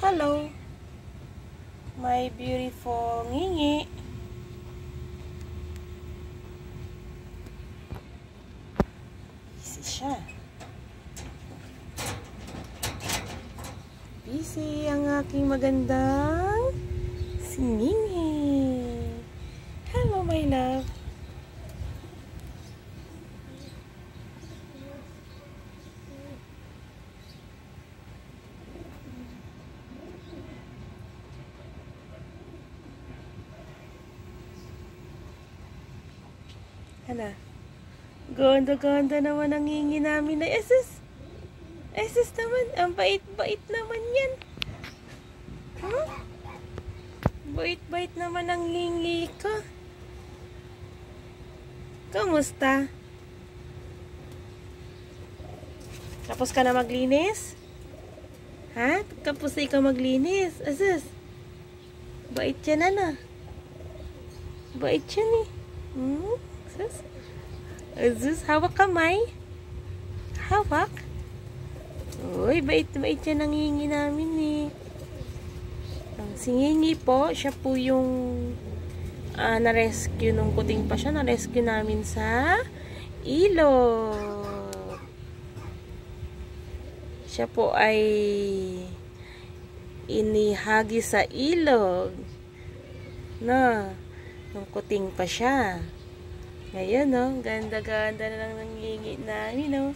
Hello, my beautiful ngingi. Busy siya. Busy ang aking magandang si Ngingi. Hello, my love. Ano? Ganda-ganda naman ang ngingi namin na eses. Eses naman. Ang bait-bait naman yan. Huh? Bait-bait naman ang ngingi ko. Kamusta? Tapos ka na maglinis? Ha? Tapos na ikaw maglinis? Eses. Bait yan na. Bait yan eh. Azus, hawak kamay. Hawak. Uy, bait-bait yan ang ngingi namin eh. Si Ngingi po, siya po yung na-rescue nung kuting pa siya. Na-rescue namin sa ilog. Siya po ay inihagi sa ilog. Nung kuting pa siya. Ngayon, no? Ganda-ganda na lang ng ngingi namin, no?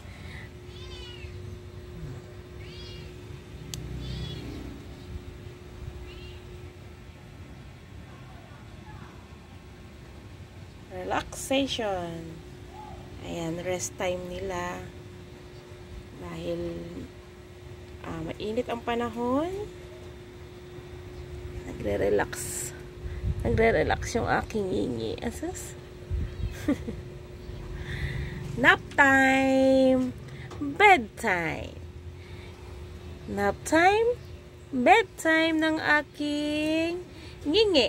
Relaxation. Ayan, rest time nila. Dahil mainit ang panahon, nagre-relax. Nagre-relax yung aking ngingi. Asas? Nap time, bedtime. Nap time, bedtime ng aking ngingi.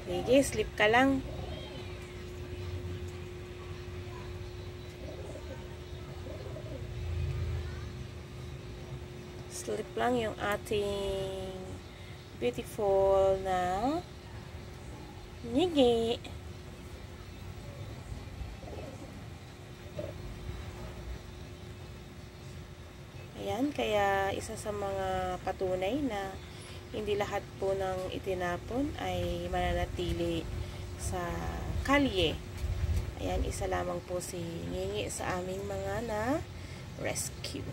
Sige, sleep ka lang. Sleep lang yung ating beautiful na ngingi. Ayan, kaya isa sa mga patunay na hindi lahat po ng itinapon ay mananatili sa kalye. Ayan, isa lamang po si Ngingi sa aming mga na rescue.